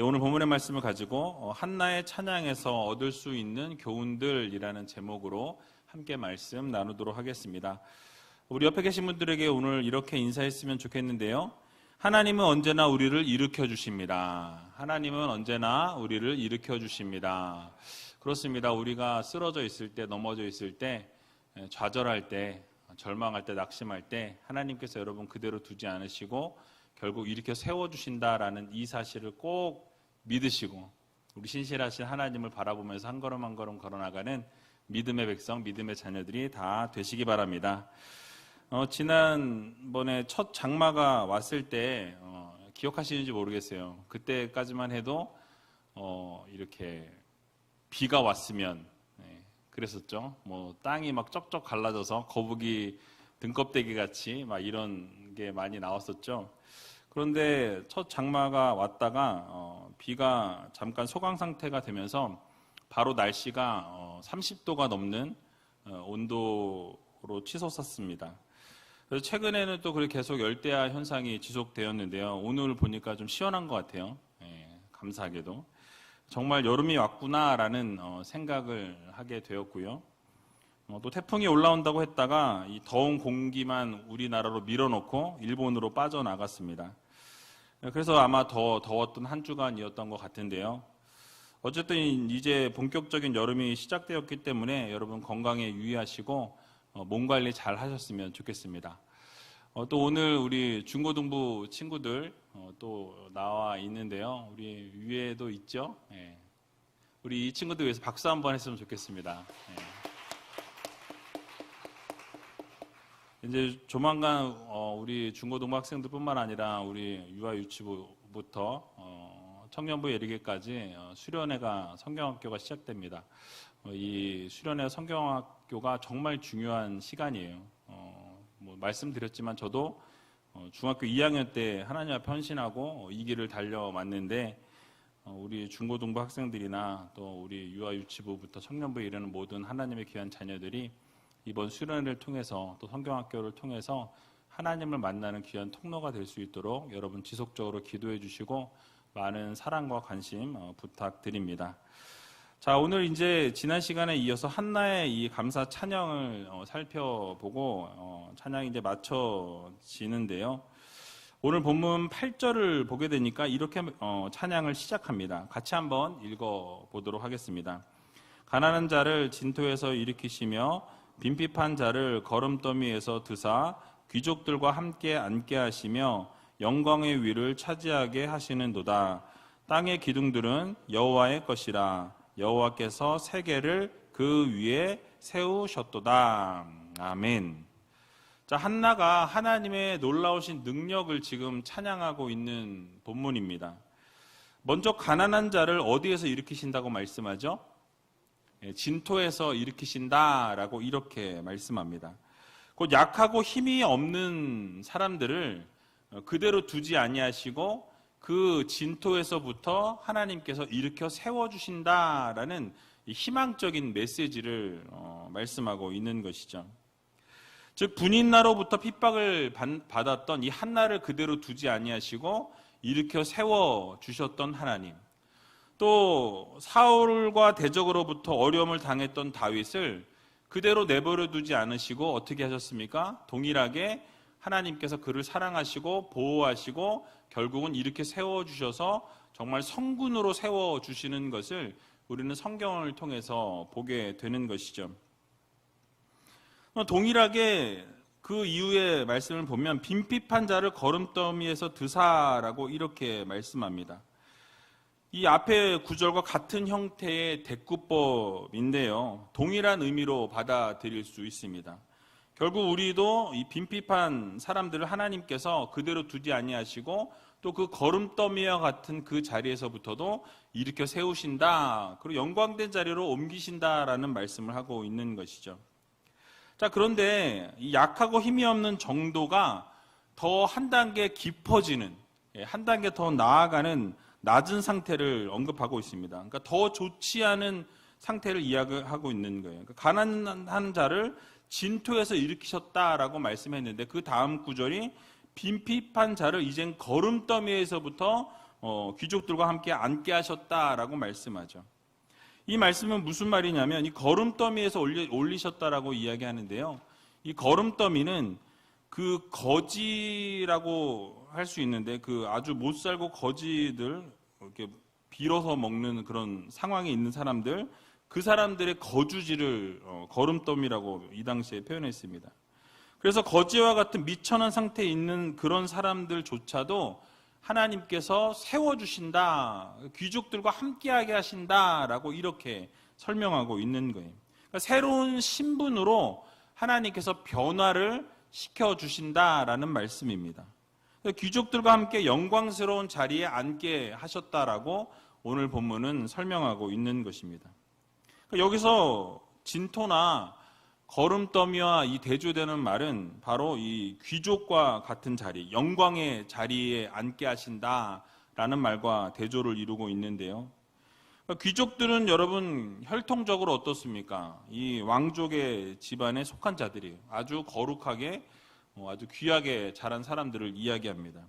오늘 본문의 말씀을 가지고 한나의 찬양에서 얻을 수 있는 교훈들이라는 제목으로 함께 말씀 나누도록 하겠습니다. 우리 옆에 계신 분들에게 오늘 이렇게 인사했으면 좋겠는데요. 하나님은 언제나 우리를 일으켜 주십니다. 하나님은 언제나 우리를 일으켜 주십니다. 그렇습니다. 우리가 쓰러져 있을 때, 넘어져 있을 때, 좌절할 때, 절망할 때, 낙심할 때 하나님께서 여러분 그대로 두지 않으시고 결국 일으켜 세워주신다라는 이 사실을 꼭 믿으시고 우리 신실하신 하나님을 바라보면서 한 걸음 한 걸음 걸어나가는 믿음의 백성, 믿음의 자녀들이 다 되시기 바랍니다. 지난번에 첫 장마가 왔을 때 기억하시는지 모르겠어요. 그때까지만 해도 이렇게 비가 왔으면 그랬었죠. 땅이 막 쩍쩍 갈라져서 거북이 등껍데기 같이 막 이런 게 많이 나왔었죠. 그런데 첫 장마가 왔다가 비가 잠깐 소강 상태가 되면서 바로 날씨가 30도가 넘는 온도로 치솟았습니다. 그래서 최근에는 또 그렇게 계속 열대야 현상이 지속되었는데요. 오늘 보니까 좀 시원한 것 같아요. 감사하게도. 정말 여름이 왔구나라는 생각을 하게 되었고요. 또 태풍이 올라온다고 했다가 이 더운 공기만 우리나라로 밀어넣고 일본으로 빠져나갔습니다. 그래서 아마 더 더웠던 한 주간이었던 것 같은데요. 어쨌든 이제 본격적인 여름이 시작되었기 때문에 여러분 건강에 유의하시고 몸 관리 잘 하셨으면 좋겠습니다. 또 오늘 우리 중고등부 친구들 또 나와 있는데요. 우리 위에도 있죠. 우리 이 친구들 위해서 박수 한번 했으면 좋겠습니다. 이제 조만간 우리 중고등부 학생들뿐만 아니라 우리 유아 유치부부터 청년부에 이르기까지 수련회가 성경학교가 시작됩니다. 이 수련회 성경학교가 정말 중요한 시간이에요. 말씀드렸지만 저도 중학교 2학년 때 하나님 앞에 헌신하고 이 길을 달려왔는데 우리 중고등부 학생들이나 또 우리 유아 유치부부터 청년부에 이르는 모든 하나님의 귀한 자녀들이 이번 수련회를 통해서 또 성경학교를 통해서 하나님을 만나는 귀한 통로가 될 수 있도록 여러분 지속적으로 기도해 주시고 많은 사랑과 관심 부탁드립니다. 자, 오늘 이제 지난 시간에 이어서 한나의 이 감사 찬양을 살펴보고 찬양이 이제 마쳐지는데요. 오늘 본문 8절을 보게 되니까 이렇게 찬양을 시작합니다. 같이 한번 읽어보도록 하겠습니다. 가난한 자를 진토에서 일으키시며 빈핍한 자를 거름더미에서 드사 귀족들과 함께 앉게 하시며 영광의 위를 차지하게 하시는도다. 땅의 기둥들은 여호와의 것이라. 여호와께서 세계를 그 위에 세우셨도다. 아멘. 자, 한나가 하나님의 놀라우신 능력을 지금 찬양하고 있는 본문입니다. 먼저 가난한 자를 어디에서 일으키신다고 말씀하죠? 진토에서 일으키신다라고 이렇게 말씀합니다. 곧 약하고 힘이 없는 사람들을 그대로 두지 아니하시고 그 진토에서부터 하나님께서 일으켜 세워주신다라는 희망적인 메시지를 말씀하고 있는 것이죠. 즉 분인나로부터 핍박을 받았던 이 한나를 그대로 두지 아니하시고 일으켜 세워주셨던 하나님, 또 사울과 대적으로부터 어려움을 당했던 다윗을 그대로 내버려 두지 않으시고 어떻게 하셨습니까? 동일하게 하나님께서 그를 사랑하시고 보호하시고 결국은 이렇게 세워주셔서 정말 성군으로 세워주시는 것을 우리는 성경을 통해서 보게 되는 것이죠. 동일하게 그 이후의 말씀을 보면 빈핍한 자를 거름더미에서 드사라고 이렇게 말씀합니다. 이 앞의 구절과 같은 형태의 대꾸법인데요. 동일한 의미로 받아들일 수 있습니다. 결국 우리도 이 빈핍한 사람들을 하나님께서 그대로 두지 아니하시고 또 그 거름더미와 같은 그 자리에서부터도 일으켜 세우신다. 그리고 영광된 자리로 옮기신다라는 말씀을 하고 있는 것이죠. 자, 그런데 이 약하고 힘이 없는 정도가 더 한 단계 깊어지는, 한 단계 더 나아가는 낮은 상태를 언급하고 있습니다. 그러니까 더 좋지 않은 상태를 이야기하고 있는 거예요. 그러니까 가난한 자를 진토에서 일으키셨다라고 말씀했는데 그 다음 구절이 빈핍한 자를 이젠 거름더미에서부터 귀족들과 함께 앉게 하셨다라고 말씀하죠. 이 말씀은 무슨 말이냐면 이 거름더미에서 올리셨다라고 이야기하는데요. 이 거름더미는 그 거지라고 할 수 있는데 그 아주 못 살고 거지들 이렇게 빌어서 먹는 그런 상황에 있는 사람들, 그 사람들의 거주지를 거름더미라고 이 당시에 표현했습니다. 그래서 거지와 같은 미천한 상태에 있는 그런 사람들조차도 하나님께서 세워주신다, 귀족들과 함께하게 하신다라고 이렇게 설명하고 있는 거예요. 그러니까 새로운 신분으로 하나님께서 변화를 시켜주신다라는 말씀입니다. 귀족들과 함께 영광스러운 자리에 앉게 하셨다라고 오늘 본문은 설명하고 있는 것입니다. 여기서 진토나 거름더미와 이 대조되는 말은 바로 이 귀족과 같은 자리, 영광의 자리에 앉게 하신다라는 말과 대조를 이루고 있는데요. 귀족들은 여러분 혈통적으로 어떻습니까? 이 왕족의 집안에 속한 자들이에요. 아주 거룩하게, 아주 귀하게 자란 사람들을 이야기합니다.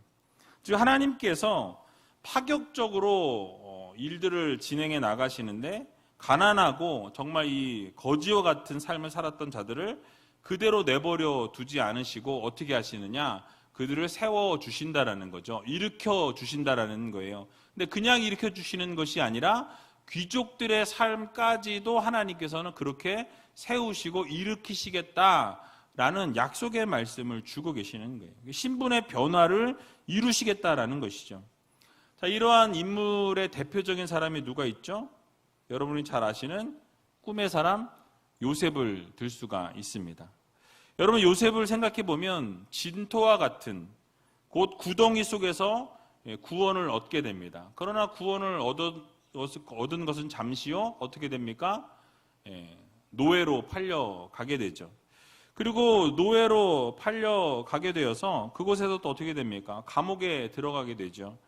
즉 하나님께서 파격적으로 일들을 진행해 나가시는데 가난하고 정말 이 거지와 같은 삶을 살았던 자들을 그대로 내버려 두지 않으시고 어떻게 하시느냐? 그들을 세워 주신다라는 거죠. 일으켜 주신다라는 거예요. 근데 그냥 일으켜 주시는 것이 아니라 귀족들의 삶까지도 하나님께서는 그렇게 세우시고 일으키시겠다라는 약속의 말씀을 주고 계시는 거예요. 신분의 변화를 이루시겠다라는 것이죠. 자, 이러한 인물의 대표적인 사람이 누가 있죠? 여러분이 잘 아시는 꿈의 사람 요셉을 들 수가 있습니다. 여러분 요셉을 생각해 보면 진토와 같은 곧 구덩이 속에서 구원을 얻게 됩니다. 그러나 구원을 얻은 것은 잠시요 어떻게 됩니까? 노예로 팔려가게 되죠. 그리고 노예로 팔려가게 되어서 그곳에서 또 어떻게 됩니까? 감옥에 들어가게 되죠.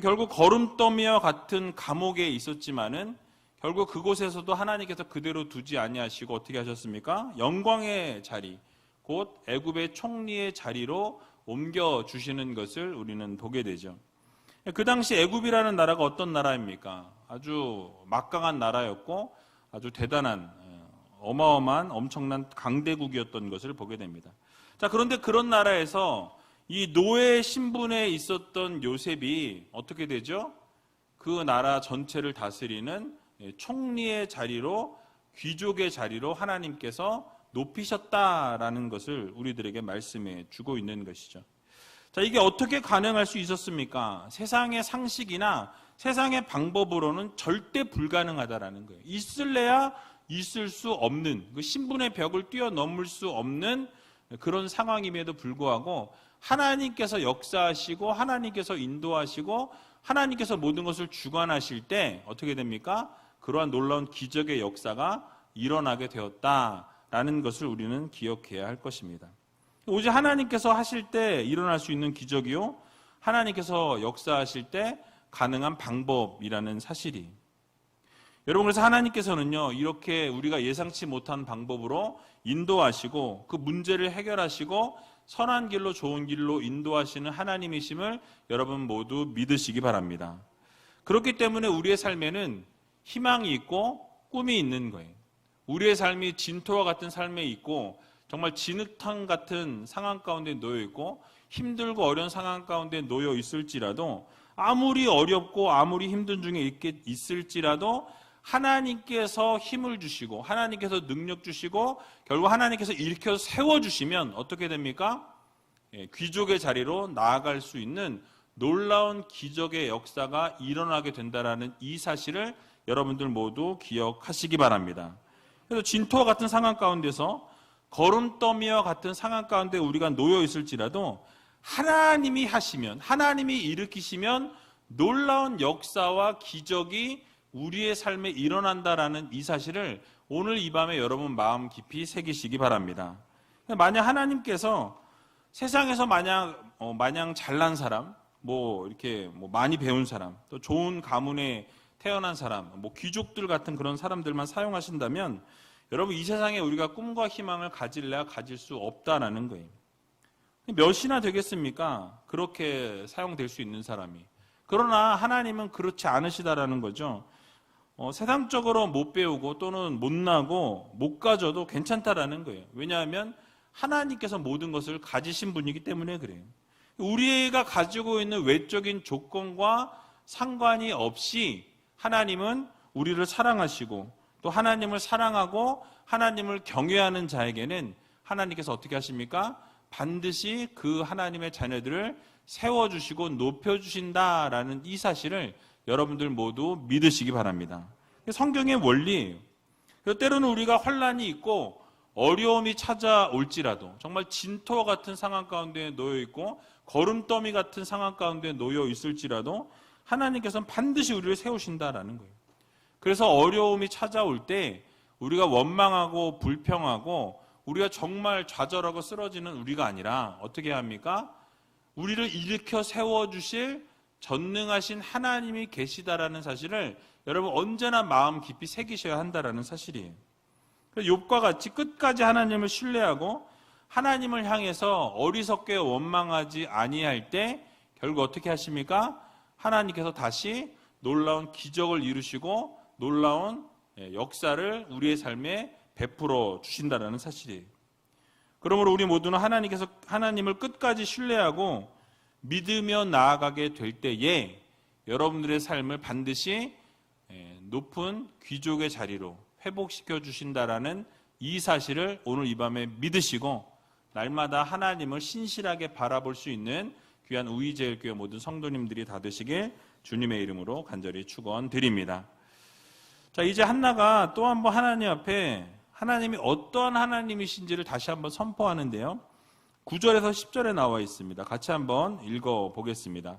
결국 거름더미와 같은 감옥에 있었지만은 결국 그곳에서도 하나님께서 그대로 두지 아니하시고 어떻게 하셨습니까? 영광의 자리, 곧 애굽의 총리의 자리로 옮겨주시는 것을 우리는 보게 되죠. 그 당시 애굽이라는 나라가 어떤 나라입니까? 아주 막강한 나라였고 아주 대단한 어마어마한 엄청난 강대국이었던 것을 보게 됩니다. 자, 그런데 그런 나라에서 이 노예 신분에 있었던 요셉이 어떻게 되죠? 그 나라 전체를 다스리는 총리의 자리로, 귀족의 자리로 하나님께서 높이셨다라는 것을 우리들에게 말씀해 주고 있는 것이죠. 자, 이게 어떻게 가능할 수 있었습니까? 세상의 상식이나 세상의 방법으로는 절대 불가능하다라는 거예요. 있을래야 있을 수 없는, 그 신분의 벽을 뛰어넘을 수 없는 그런 상황임에도 불구하고 하나님께서 역사하시고 하나님께서 인도하시고 하나님께서 모든 것을 주관하실 때 어떻게 됩니까? 그러한 놀라운 기적의 역사가 일어나게 되었다라는 것을 우리는 기억해야 할 것입니다. 오직 하나님께서 하실 때 일어날 수 있는 기적이요, 하나님께서 역사하실 때 가능한 방법이라는 사실이. 여러분, 그래서 하나님께서는요, 이렇게 우리가 예상치 못한 방법으로 인도하시고 그 문제를 해결하시고 선한 길로 좋은 길로 인도하시는 하나님이심을 여러분 모두 믿으시기 바랍니다. 그렇기 때문에 우리의 삶에는 희망이 있고 꿈이 있는 거예요. 우리의 삶이 진토와 같은 삶에 있고 정말 진흙탕 같은 상황 가운데 놓여 있고 힘들고 어려운 상황 가운데 놓여 있을지라도 아무리 어렵고 아무리 힘든 중에 있을지라도 하나님께서 힘을 주시고 하나님께서 능력 주시고 결국 하나님께서 일으켜 세워주시면 어떻게 됩니까? 귀족의 자리로 나아갈 수 있는 놀라운 기적의 역사가 일어나게 된다는 이 사실을 여러분들 모두 기억하시기 바랍니다. 그래서 진토와 같은 상황 가운데서 거름더미와 같은 상황 가운데 우리가 놓여 있을지라도 하나님이 하시면, 하나님이 일으키시면 놀라운 역사와 기적이 우리의 삶에 일어난다라는 이 사실을 오늘 이 밤에 여러분 마음 깊이 새기시기 바랍니다. 만약 하나님께서 세상에서 마냥 잘난 사람, 이렇게 많이 배운 사람, 또 좋은 가문에 태어난 사람, 귀족들 같은 그런 사람들만 사용하신다면 여러분 이 세상에 우리가 꿈과 희망을 가질래야 가질 수 없다라는 거예요. 몇이나 되겠습니까? 그렇게 사용될 수 있는 사람이. 그러나 하나님은 그렇지 않으시다라는 거죠. 세상적으로 못 배우고 또는 못나고 못 가져도 괜찮다라는 거예요. 왜냐하면 하나님께서 모든 것을 가지신 분이기 때문에 그래요. 우리가 가지고 있는 외적인 조건과 상관이 없이 하나님은 우리를 사랑하시고 또 하나님을 사랑하고 하나님을 경외하는 자에게는 하나님께서 어떻게 하십니까? 반드시 그 하나님의 자녀들을 세워주시고 높여주신다라는 이 사실을 여러분들 모두 믿으시기 바랍니다. 성경의 원리예요. 때로는 우리가 환난이 있고 어려움이 찾아올지라도 정말 진토와 같은 상황 가운데 놓여 있고 거름더미 같은 상황 가운데 놓여 있을지라도 하나님께서는 반드시 우리를 세우신다라는 거예요. 그래서 어려움이 찾아올 때 우리가 원망하고 불평하고 우리가 정말 좌절하고 쓰러지는 우리가 아니라 어떻게 합니까? 우리를 일으켜 세워주실 전능하신 하나님이 계시다라는 사실을 여러분 언제나 마음 깊이 새기셔야 한다라는 사실이에요. 욥과 같이 끝까지 하나님을 신뢰하고 하나님을 향해서 어리석게 원망하지 아니할 때 결국 어떻게 하십니까? 하나님께서 다시 놀라운 기적을 이루시고 놀라운 역사를 우리의 삶에 베풀어 주신다라는 사실이에요. 그러므로 우리 모두는 하나님을 끝까지 신뢰하고 믿으며 나아가게 될 때에 여러분들의 삶을 반드시 높은 귀족의 자리로 회복시켜 주신다라는 이 사실을 오늘 이 밤에 믿으시고 날마다 하나님을 신실하게 바라볼 수 있는 귀한 우이제일교회 모든 성도님들이 다 되시길 주님의 이름으로 간절히 축원드립니다. 자, 이제 한나가 또 한 번 하나님 앞에 하나님이 어떠한 하나님이신지를 다시 한번 선포하는데요. 9절에서 10절에 나와 있습니다. 같이 한번 읽어보겠습니다.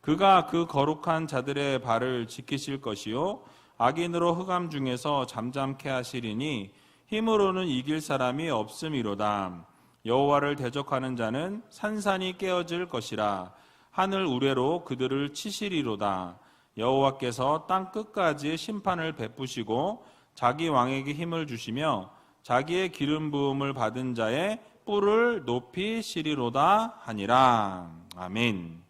그가 그 거룩한 자들의 발을 지키실 것이요 악인으로 흑암 중에서 잠잠케 하시리니 힘으로는 이길 사람이 없음이로다. 여호와를 대적하는 자는 산산이 깨어질 것이라. 하늘 우레로 그들을 치시리로다. 여호와께서 땅 끝까지 심판을 베푸시고 자기 왕에게 힘을 주시며 자기의 기름 부음을 받은 자의 뿔을 높이시리로다 하니라. 아멘.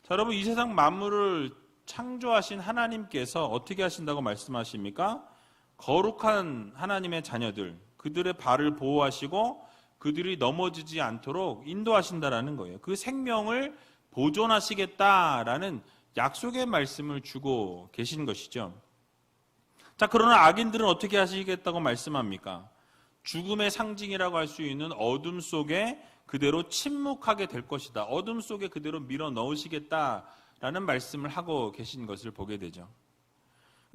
자, 여러분, 이 세상 만물을 창조하신 하나님께서 어떻게 하신다고 말씀하십니까? 거룩한 하나님의 자녀들, 그들의 발을 보호하시고 그들이 넘어지지 않도록 인도하신다라는 거예요. 그 생명을 보존하시겠다라는 약속의 말씀을 주고 계신 것이죠. 자, 그러나 악인들은 어떻게 하시겠다고 말씀합니까? 죽음의 상징이라고 할 수 있는 어둠 속에 그대로 침묵하게 될 것이다. 어둠 속에 그대로 밀어 넣으시겠다라는 말씀을 하고 계신 것을 보게 되죠.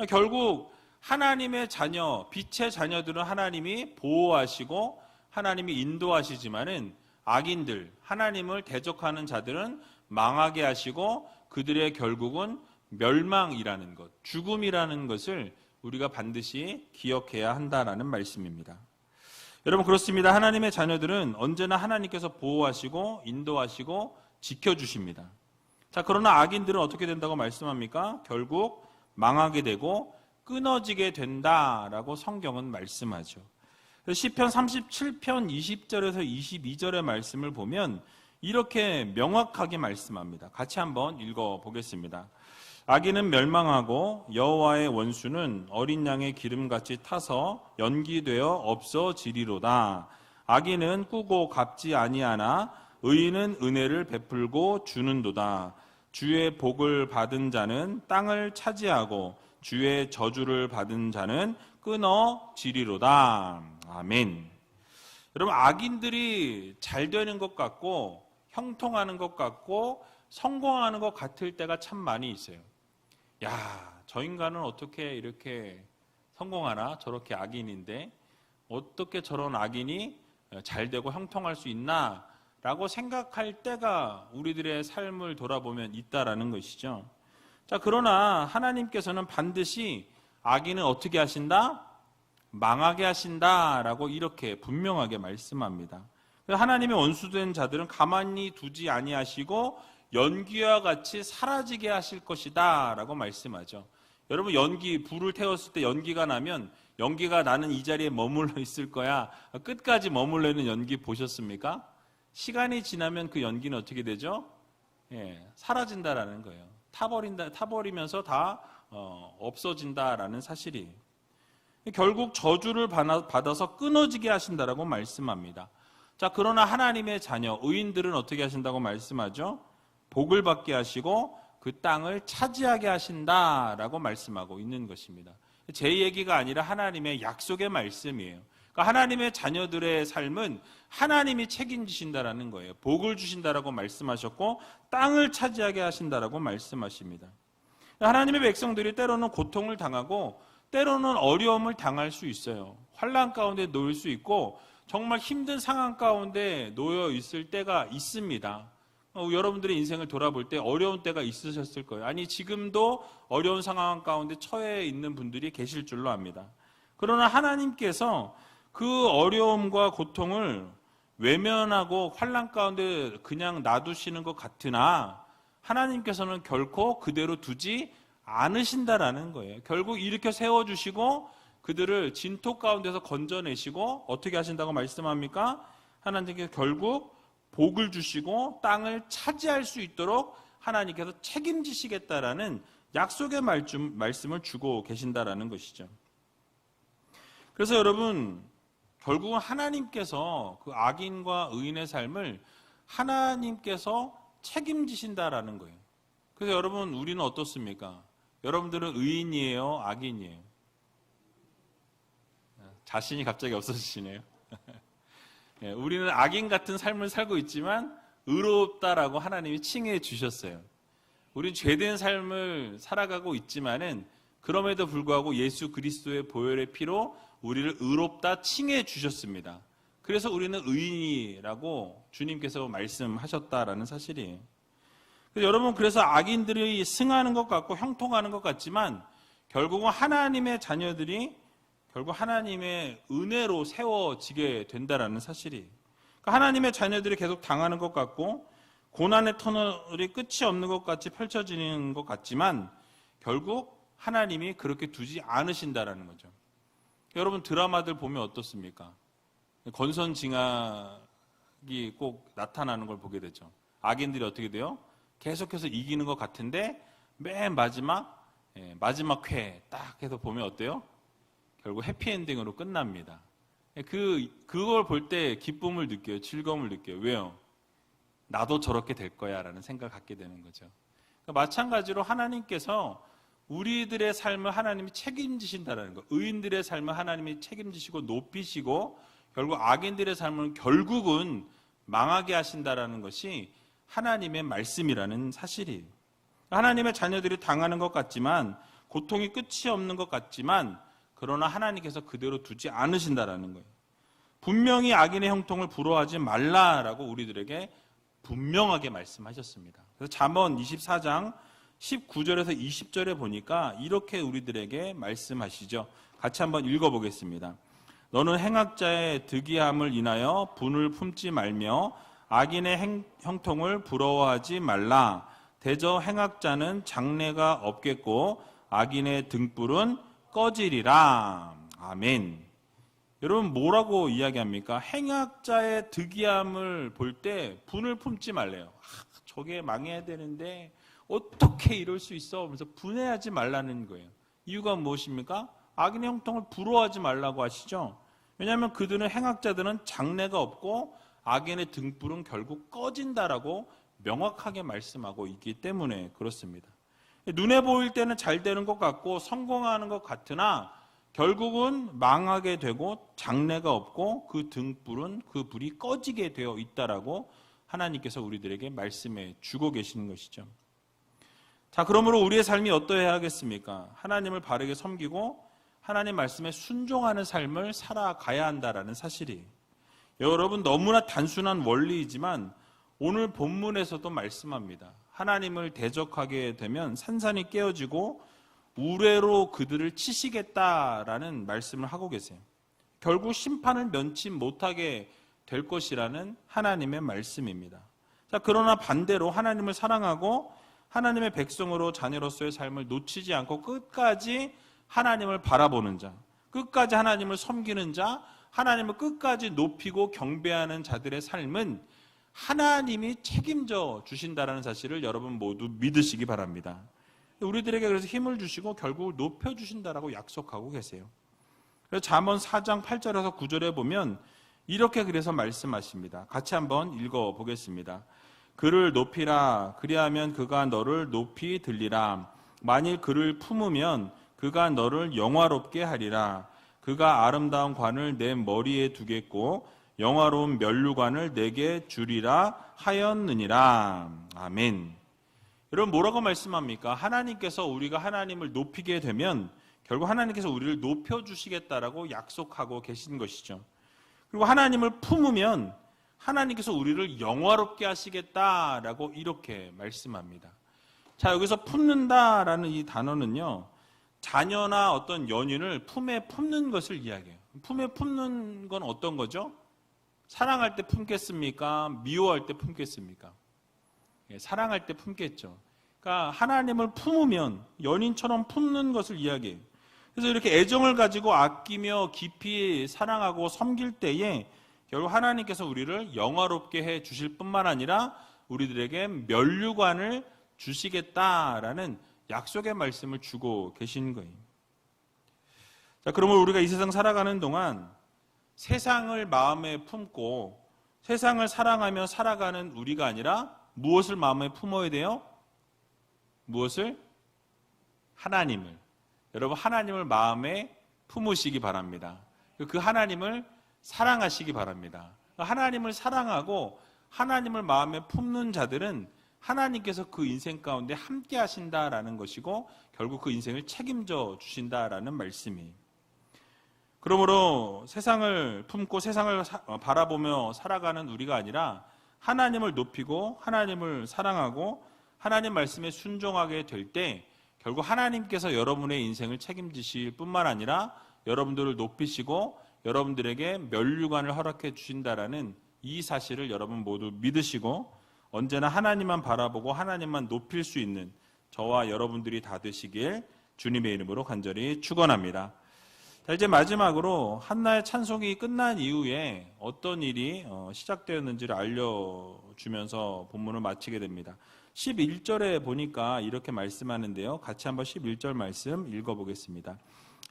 결국 하나님의 자녀, 빛의 자녀들은 하나님이 보호하시고 하나님이 인도하시지만은 악인들, 하나님을 대적하는 자들은 망하게 하시고 그들의 결국은 멸망이라는 것, 죽음이라는 것을 우리가 반드시 기억해야 한다라는 말씀입니다. 여러분, 그렇습니다. 하나님의 자녀들은 언제나 하나님께서 보호하시고 인도하시고 지켜주십니다. 자, 그러나 악인들은 어떻게 된다고 말씀합니까? 결국 망하게 되고 끊어지게 된다라고 성경은 말씀하죠. 시편 37편 20절에서 22절의 말씀을 보면 이렇게 명확하게 말씀합니다. 같이 한번 읽어보겠습니다. 악인은 멸망하고 여호와의 원수는 어린 양의 기름같이 타서 연기되어 없어지리로다. 악인은 꾸고 갚지 아니하나 의인은 은혜를 베풀고 주는도다. 주의 복을 받은 자는 땅을 차지하고 주의 저주를 받은 자는 끊어지리로다. 아멘. 여러분, 악인들이 잘 되는 것 같고 형통하는 것 같고 성공하는 것 같을 때가 참 많이 있어요. 야, 저 인간은 어떻게 이렇게 성공하나? 저렇게 악인인데 어떻게 저런 악인이 잘 되고 형통할 수 있나? 라고 생각할 때가 우리들의 삶을 돌아보면 있다라는 것이죠. 자, 그러나 하나님께서는 반드시 악인은 어떻게 하신다? 망하게 하신다라고 이렇게 분명하게 말씀합니다. 하나님의 원수된 자들은 가만히 두지 아니하시고 연기와 같이 사라지게 하실 것이다 라고 말씀하죠. 여러분, 불을 태웠을 때 연기가 나면 연기가 나는 이 자리에 머물러 있을 거야, 끝까지 머물러 있는 연기 보셨습니까? 시간이 지나면 그 연기는 어떻게 되죠? 사라진다라는 거예요. 타버리면서 다 없어진다라는 사실이. 결국 저주를 받아서 끊어지게 하신다라고 말씀합니다. 자, 그러나 하나님의 자녀, 의인들은 어떻게 하신다고 말씀하죠? 복을 받게 하시고 그 땅을 차지하게 하신다라고 말씀하고 있는 것입니다. 제 얘기가 아니라 하나님의 약속의 말씀이에요. 그러니까 하나님의 자녀들의 삶은 하나님이 책임지신다라는 거예요. 복을 주신다라고 말씀하셨고 땅을 차지하게 하신다라고 말씀하십니다. 하나님의 백성들이 때로는 고통을 당하고 때로는 어려움을 당할 수 있어요. 환난 가운데 놓일 수 있고 정말 힘든 상황 가운데 놓여 있을 때가 있습니다. 여러분들의 인생을 돌아볼 때 어려운 때가 있으셨을 거예요. 아니, 지금도 어려운 상황 가운데 처해 있는 분들이 계실 줄로 압니다. 그러나 하나님께서 그 어려움과 고통을 외면하고 환난 가운데 그냥 놔두시는 것 같으나 하나님께서는 결코 그대로 두지 않으신다라는 거예요. 결국 일으켜 세워주시고 그들을 진토 가운데서 건져내시고 어떻게 하신다고 말씀합니까? 하나님께서 결국 복을 주시고 땅을 차지할 수 있도록 하나님께서 책임지시겠다라는 약속의 말씀을 주고 계신다라는 것이죠. 그래서 여러분, 결국은 하나님께서 그 악인과 의인의 삶을 하나님께서 책임지신다라는 거예요. 그래서 여러분, 우리는 어떻습니까? 여러분들은 의인이에요? 악인이에요? 자신이 갑자기 없어지시네요. 우리는 악인 같은 삶을 살고 있지만 의롭다라고 하나님이 칭해 주셨어요. 우리는 죄된 삶을 살아가고 있지만은 그럼에도 불구하고 예수 그리스도의 보혈의 피로 우리를 의롭다 칭해 주셨습니다. 그래서 우리는 의인이라고 주님께서 말씀하셨다라는 사실이에요. 여러분, 그래서 악인들이 승하는 것 같고 형통하는 것 같지만 결국은 하나님의 자녀들이 결국 하나님의 은혜로 세워지게 된다라는 사실이. 그러니까 하나님의 자녀들이 계속 당하는 것 같고 고난의 터널이 끝이 없는 것 같이 펼쳐지는 것 같지만 결국 하나님이 그렇게 두지 않으신다라는 거죠. 여러분, 드라마들 보면 어떻습니까? 권선징악이 꼭 나타나는 걸 보게 되죠. 악인들이 어떻게 돼요? 계속해서 이기는 것 같은데 맨 마지막 회 딱 해서 보면 어때요? 결국 해피엔딩으로 끝납니다. 그걸 볼 때 기쁨을 느껴요. 즐거움을 느껴요. 왜요? 나도 저렇게 될 거야 라는 생각을 갖게 되는 거죠. 그러니까 마찬가지로 하나님께서 우리들의 삶을 하나님이 책임지신다는 거. 의인들의 삶을 하나님이 책임지시고 높이시고 결국 악인들의 삶을 결국은 망하게 하신다는 것이 하나님의 말씀이라는 사실이에요. 하나님의 자녀들이 당하는 것 같지만 고통이 끝이 없는 것 같지만 그러나 하나님께서 그대로 두지 않으신다라는 거예요. 분명히 악인의 형통을 부러워하지 말라라고 우리들에게 분명하게 말씀하셨습니다. 그래서 잠언 24장 19절에서 20절에 보니까 이렇게 우리들에게 말씀하시죠. 같이 한번 읽어보겠습니다. 너는 행악자의 득이함을 인하여 분을 품지 말며 악인의 형통을 부러워하지 말라. 대저 행악자는 장래가 없겠고 악인의 등불은 꺼지리라. 아멘. 여러분, 뭐라고 이야기합니까? 행악자의 득이함을 볼 때 분을 품지 말래요. 저게 망해야 되는데 어떻게 이럴 수 있어? 하면서 분해하지 말라는 거예요. 이유가 무엇입니까? 악인의 형통을 부러워하지 말라고 하시죠. 왜냐하면 그들은 행악자들은 장래가 없고 악인의 등불은 결국 꺼진다라고 명확하게 말씀하고 있기 때문에 그렇습니다. 눈에 보일 때는 잘 되는 것 같고 성공하는 것 같으나 결국은 망하게 되고 장래가 없고 그 등불은 그 불이 꺼지게 되어 있다라고 하나님께서 우리들에게 말씀해 주고 계시는 것이죠. 자, 그러므로 우리의 삶이 어떠해야 하겠습니까? 하나님을 바르게 섬기고 하나님 말씀에 순종하는 삶을 살아가야 한다라는 사실이. 여러분, 너무나 단순한 원리이지만 오늘 본문에서도 말씀합니다. 하나님을 대적하게 되면 산산이 깨어지고 우레로 그들을 치시겠다라는 말씀을 하고 계세요. 결국 심판을 면치 못하게 될 것이라는 하나님의 말씀입니다. 자, 그러나 반대로 하나님을 사랑하고 하나님의 백성으로 자녀로서의 삶을 놓치지 않고 끝까지 하나님을 바라보는 자, 끝까지 하나님을 섬기는 자, 하나님을 끝까지 높이고 경배하는 자들의 삶은 하나님이 책임져 주신다라는 사실을 여러분 모두 믿으시기 바랍니다. 우리들에게 그래서 힘을 주시고 결국 높여주신다라고 약속하고 계세요. 그래서 잠언 4장 8절에서 9절에 보면 이렇게 그래서 말씀하십니다. 같이 한번 읽어보겠습니다. 그를 높이라. 그리하면 그가 너를 높이 들리라. 만일 그를 품으면 그가 너를 영화롭게 하리라. 그가 아름다운 관을 내 머리에 두겠고 영화로운 면류관을 내게 주리라 하였느니라. 아멘. 여러분 뭐라고 말씀합니까? 하나님께서 우리가 하나님을 높이게 되면 결국 하나님께서 우리를 높여주시겠다라고 약속하고 계신 것이죠. 그리고 하나님을 품으면 하나님께서 우리를 영화롭게 하시겠다라고 이렇게 말씀합니다. 자, 여기서 품는다라는 이 단어는요, 자녀나 어떤 연인을 품에 품는 것을 이야기해요. 품에 품는 건 어떤 거죠? 사랑할 때 품겠습니까? 미워할 때 품겠습니까? 사랑할 때 품겠죠. 그러니까 하나님을 품으면 연인처럼 품는 것을 이야기해요. 그래서 이렇게 애정을 가지고 아끼며 깊이 사랑하고 섬길 때에 결국 하나님께서 우리를 영화롭게 해 주실 뿐만 아니라 우리들에게 면류관을 주시겠다라는 약속의 말씀을 주고 계신 거예요. 자, 그러면 우리가 이 세상 살아가는 동안 세상을 마음에 품고 세상을 사랑하며 살아가는 우리가 아니라 무엇을 마음에 품어야 돼요? 무엇을? 하나님을. 여러분 하나님을 마음에 품으시기 바랍니다. 그 하나님을 사랑하시기 바랍니다. 하나님을 사랑하고 하나님을 마음에 품는 자들은 하나님께서 그 인생 가운데 함께 하신다라는 것이고 결국 그 인생을 책임져 주신다라는 말씀이. 그러므로 세상을 품고 세상을 바라보며 살아가는 우리가 아니라 하나님을 높이고 하나님을 사랑하고 하나님 말씀에 순종하게 될 때 결국 하나님께서 여러분의 인생을 책임지실 뿐만 아니라 여러분들을 높이시고 여러분들에게 면류관을 허락해 주신다라는 이 사실을 여러분 모두 믿으시고 언제나 하나님만 바라보고 하나님만 높일 수 있는 저와 여러분들이 다 되시길 주님의 이름으로 간절히 축원합니다. 자, 이제 마지막으로 한나의 찬송이 끝난 이후에 어떤 일이 시작되었는지를 알려주면서 본문을 마치게 됩니다. 11절에 보니까 이렇게 말씀하는데요. 같이 한번 11절 말씀 읽어보겠습니다.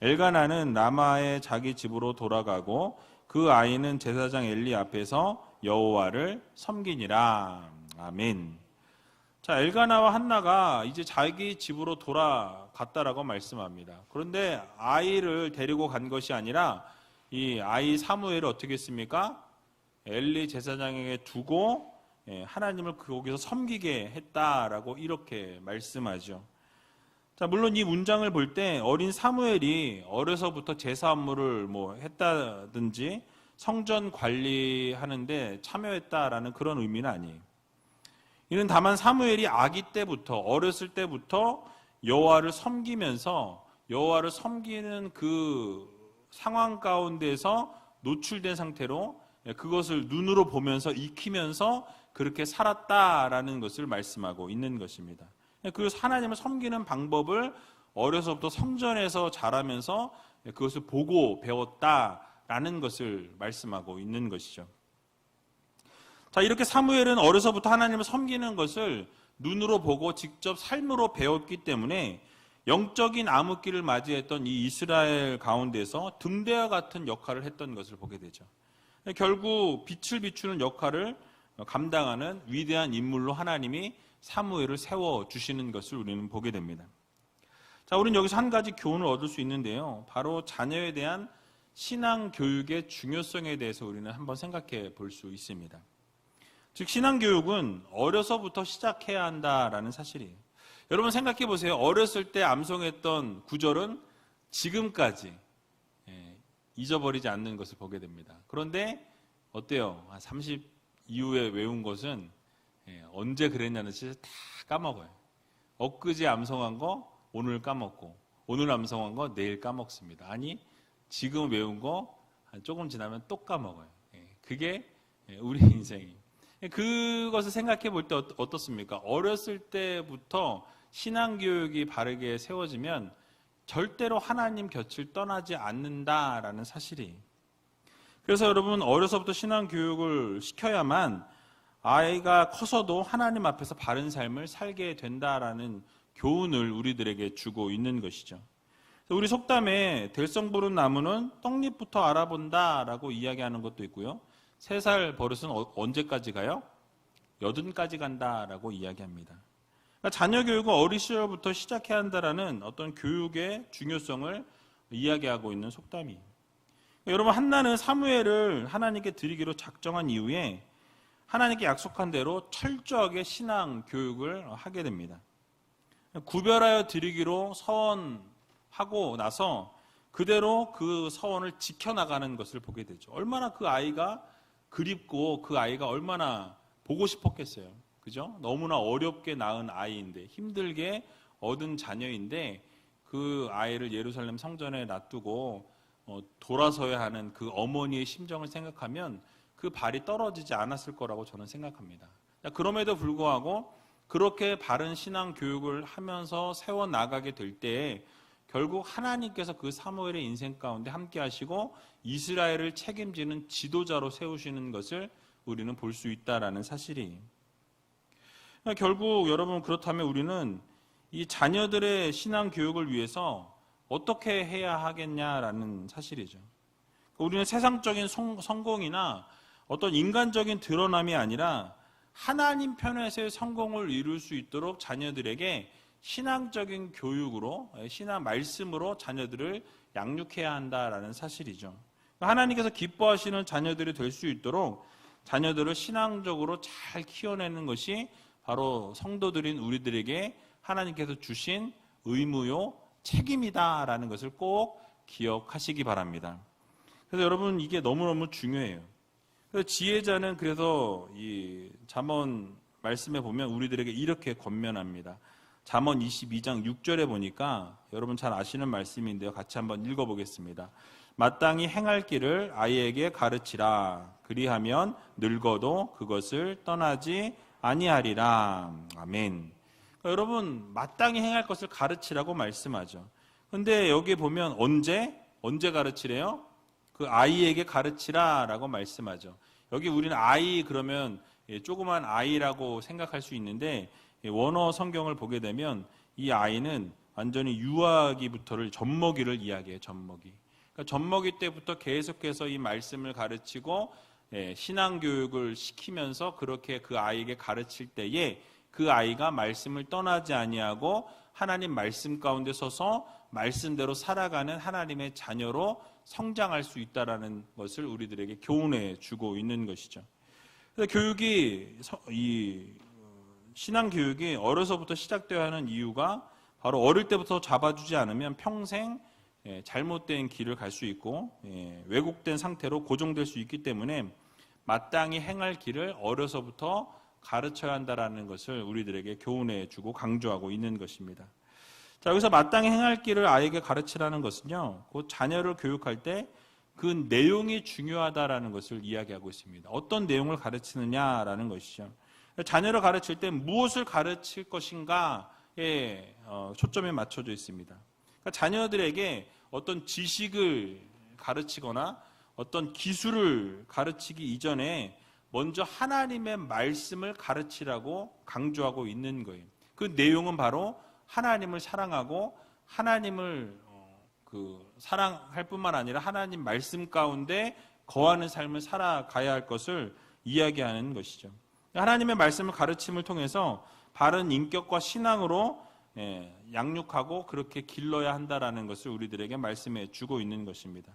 엘가나는 라마의 자기 집으로 돌아가고 그 아이는 제사장 엘리 앞에서 여호와를 섬기니라. 아멘. 자, 엘가나와 한나가 이제 자기 집으로 돌아갔다라고 말씀합니다. 그런데 아이를 데리고 간 것이 아니라 이 아이 사무엘을 어떻게 했습니까? 엘리 제사장에게 두고 하나님을 거기서 섬기게 했다라고 이렇게 말씀하죠. 자, 물론 이 문장을 볼 때 어린 사무엘이 어려서부터 제사 업무를 했다든지 성전 관리하는데 참여했다라는 그런 의미는 아니에요. 이는 다만 사무엘이 아기 때부터 어렸을 때부터 여호와를 섬기면서 여호와를 섬기는 그 상황 가운데서 노출된 상태로 그것을 눈으로 보면서 익히면서 그렇게 살았다라는 것을 말씀하고 있는 것입니다. 그 하나님을 섬기는 방법을 어려서부터 성전에서 자라면서 그것을 보고 배웠다라는 것을 말씀하고 있는 것이죠. 자, 이렇게 사무엘은 어려서부터 하나님을 섬기는 것을 눈으로 보고 직접 삶으로 배웠기 때문에 영적인 암흑기를 맞이했던 이 이스라엘 가운데서 등대와 같은 역할을 했던 것을 보게 되죠. 결국 빛을 비추는 역할을 감당하는 위대한 인물로 하나님이 사무엘을 세워주시는 것을 우리는 보게 됩니다. 자, 우리는 여기서 한 가지 교훈을 얻을 수 있는데요. 바로 자녀에 대한 신앙교육의 중요성에 대해서 우리는 한번 생각해 볼 수 있습니다. 즉 신앙교육은 어려서부터 시작해야 한다라는 사실이에요. 여러분 생각해 보세요. 어렸을 때 암송했던 구절은 지금까지 잊어버리지 않는 것을 보게 됩니다. 그런데 어때요? 30 이후에 외운 것은 언제 그랬냐는 뜻을 다 까먹어요. 엊그제 암송한 거 오늘 까먹고 오늘 암송한 거 내일 까먹습니다. 아니 지금 외운 거 조금 지나면 또 까먹어요. 그게 우리 인생이에요. 그것을 생각해 볼 때 어떻습니까? 어렸을 때부터 신앙교육이 바르게 세워지면 절대로 하나님 곁을 떠나지 않는다라는 사실이. 그래서 여러분 어려서부터 신앙교육을 시켜야만 아이가 커서도 하나님 앞에서 바른 삶을 살게 된다라는 교훈을 우리들에게 주고 있는 것이죠. 우리 속담에 될성 부른 나무는 떡잎부터 알아본다라고 이야기하는 것도 있고요. 3살 버릇은 언제까지 가요? 80까지 간다라고 이야기합니다. 그러니까 자녀 교육은 어린 시절부터 시작해야 한다라는 어떤 교육의 중요성을 이야기하고 있는 속담이에요. 여러분, 한나는 사무엘을 하나님께 드리기로 작정한 이후에 하나님께 약속한 대로 철저하게 신앙 교육을 하게 됩니다. 구별하여 드리기로 서원하고 나서 그대로 그 서원을 지켜나가는 것을 보게 되죠. 얼마나 그 아이가 그립고 그 아이가 얼마나 보고 싶었겠어요. 그죠? 너무나 어렵게 낳은 아이인데, 힘들게 얻은 자녀인데 그 아이를 예루살렘 성전에 놔두고 돌아서야 하는 그 어머니의 심정을 생각하면 그 발이 떨어지지 않았을 거라고 저는 생각합니다. 그럼에도 불구하고 그렇게 바른 신앙 교육을 하면서 세워나가게 될 때에 결국 하나님께서 그 사무엘의 인생 가운데 함께 하시고 이스라엘을 책임지는 지도자로 세우시는 것을 우리는 볼 수 있다라는 사실이. 결국 여러분, 그렇다면 우리는 이 자녀들의 신앙 교육을 위해서 어떻게 해야 하겠냐라는 사실이죠. 우리는 세상적인 성공이나 어떤 인간적인 드러남이 아니라 하나님 편에서의 성공을 이룰 수 있도록 자녀들에게 신앙적인 교육으로, 신앙 말씀으로 자녀들을 양육해야 한다라는 사실이죠. 하나님께서 기뻐하시는 자녀들이 될 수 있도록 자녀들을 신앙적으로 잘 키워내는 것이 바로 성도들인 우리들에게 하나님께서 주신 의무요 책임이다라는 것을 꼭 기억하시기 바랍니다. 그래서 여러분, 이게 너무너무 중요해요. 그래서 지혜자는 그래서 이 잠언 말씀에 보면 우리들에게 이렇게 권면합니다. 잠언 22장 6절에 보니까 여러분 잘 아시는 말씀인데요. 같이 한번 읽어보겠습니다. 마땅히 행할 길을 아이에게 가르치라. 그리하면 늙어도 그것을 떠나지 아니하리라. 아멘. 그러니까 여러분, 마땅히 행할 것을 가르치라고 말씀하죠. 근데 여기 보면 언제 가르치래요? 그 아이에게 가르치라라고 말씀하죠. 여기 우리는 아이 그러면 조그만 아이라고 생각할 수 있는데 원어 성경을 보게 되면 이 아이는 완전히 유아기부터를 젖먹이를 이야기해요. 젖먹이. 그러니까 젖먹이 때부터 계속해서 이 말씀을 가르치고 신앙교육을 시키면서 그렇게 그 아이에게 가르칠 때에 그 아이가 말씀을 떠나지 아니하고 하나님 말씀 가운데 서서 말씀대로 살아가는 하나님의 자녀로 성장할 수 있다라는 것을 우리들에게 교훈해 주고 있는 것이죠. 그래서 이 신앙 교육이 어려서부터 시작되어야 하는 이유가 바로 어릴 때부터 잡아주지 않으면 평생 잘못된 길을 갈 수 있고 왜곡된 상태로 고정될 수 있기 때문에 마땅히 행할 길을 어려서부터 가르쳐야 한다라는 것을 우리들에게 교훈해 주고 강조하고 있는 것입니다. 자, 여기서 마땅히 행할 길을 아이에게 가르치라는 것은요, 그 자녀를 교육할 때 그 내용이 중요하다라는 것을 이야기하고 있습니다. 어떤 내용을 가르치느냐라는 것이죠. 자녀를 가르칠 때 무엇을 가르칠 것인가에 초점이 맞춰져 있습니다. 그러니까 자녀들에게 어떤 지식을 가르치거나 어떤 기술을 가르치기 이전에 먼저 하나님의 말씀을 가르치라고 강조하고 있는 거예요. 그 내용은 바로 하나님을 사랑하고 하나님을 사랑할 뿐만 아니라 하나님 말씀 가운데 거하는 삶을 살아가야 할 것을 이야기하는 것이죠. 하나님의 말씀을 가르침을 통해서 바른 인격과 신앙으로 양육하고 그렇게 길러야 한다라는 것을 우리들에게 말씀해 주고 있는 것입니다.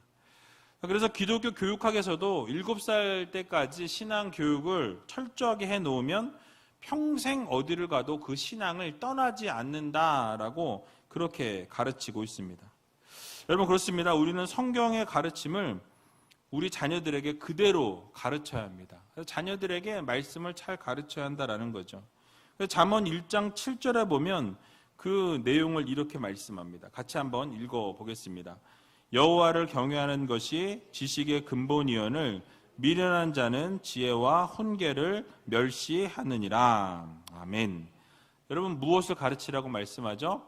그래서 기독교 교육학에서도 7살 때까지 신앙 교육을 철저하게 해놓으면 평생 어디를 가도 그 신앙을 떠나지 않는다라고 그렇게 가르치고 있습니다. 여러분, 그렇습니다. 우리는 성경의 가르침을 우리 자녀들에게 그대로 가르쳐야 합니다. 그래서 자녀들에게 말씀을 잘 가르쳐야 한다라는 거죠. 잠언 1장 7절에 보면 그 내용을 이렇게 말씀합니다. 같이 한번 읽어보겠습니다. 여호와를 경외하는 것이 지식의 근본이언을 미련한 자는 지혜와 훈계를 멸시하느니라. 아멘. 여러분, 무엇을 가르치라고 말씀하죠?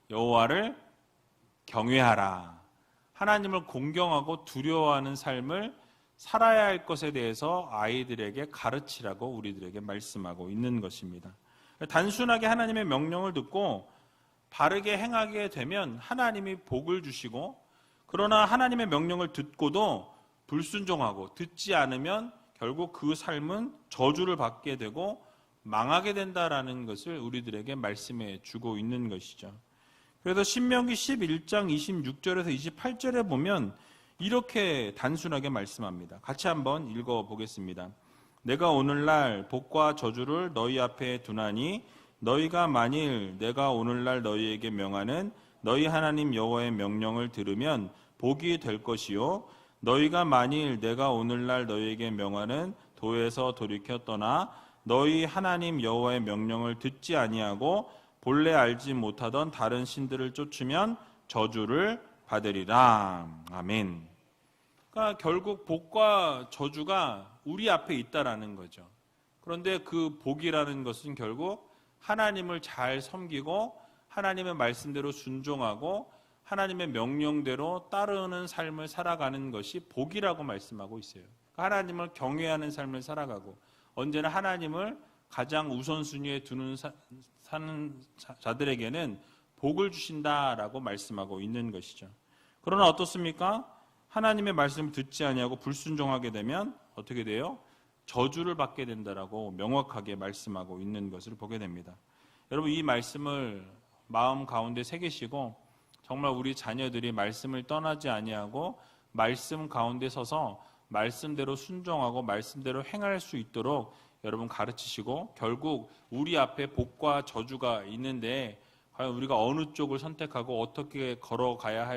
여호와를 경외하라. 하나님을 공경하고 두려워하는 삶을 살아야 할 것에 대해서 아이들에게 가르치라고 우리들에게 말씀하고 있는 것입니다. 단순하게 하나님의 명령을 듣고 바르게 행하게 되면 하나님이 복을 주시고, 그러나 하나님의 명령을 듣고도 불순종하고 듣지 않으면 결국 그 삶은 저주를 받게 되고 망하게 된다라는 것을 우리들에게 말씀해 주고 있는 것이죠. 그래서 신명기 11장 26절에서 28절에 보면 이렇게 단순하게 말씀합니다. 같이 한번 읽어보겠습니다. 내가 오늘날 복과 저주를 너희 앞에 두나니 너희가 만일 내가 오늘날 너희에게 명하는 너희 하나님 여호와의 명령을 들으면 복이 될 것이요, 너희가 만일 내가 오늘날 너희에게 명하는 도에서 돌이켜 떠나 너희 하나님 여호와의 명령을 듣지 아니하고 본래 알지 못하던 다른 신들을 쫓으면 저주를 받으리라. 아멘. 그러니까 결국 복과 저주가 우리 앞에 있다라는 거죠. 그런데 그 복이라는 것은 결국 하나님을 잘 섬기고 하나님의 말씀대로 순종하고 하나님의 명령대로 따르는 삶을 살아가는 것이 복이라고 말씀하고 있어요. 하나님을 경외하는 삶을 살아가고 언제나 하나님을 가장 우선순위에 두는 사는 자들에게는 복을 주신다라고 말씀하고 있는 것이죠. 그러나 어떻습니까? 하나님의 말씀을 듣지 아니하고 불순종하게 되면 어떻게 돼요? 저주를 받게 된다라고 명확하게 말씀하고 있는 것을 보게 됩니다. 여러분, 이 말씀을 마음 가운데 새기시고 정말 우리 자녀들이 말씀을 떠나지 아니하고 말씀 가운데 서서 말씀대로 순종하고 말씀대로 행할 수 있도록 여러분 가르치시고, 결국 우리 앞에 복과 저주가 있는데 과연 우리가 어느 쪽을 선택하고 어떻게 걸어가야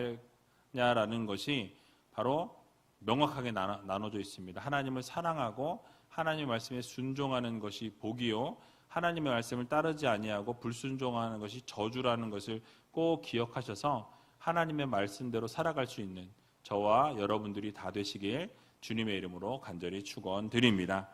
하냐라는 것이 바로 명확하게 나눠져 있습니다. 하나님을 사랑하고 하나님의 말씀에 순종하는 것이 복이요, 하나님의 말씀을 따르지 아니하고 불순종하는 것이 저주라는 것을 꼭 기억하셔서 하나님의 말씀대로 살아갈 수 있는 저와 여러분들이 다 되시길 주님의 이름으로 간절히 축원드립니다.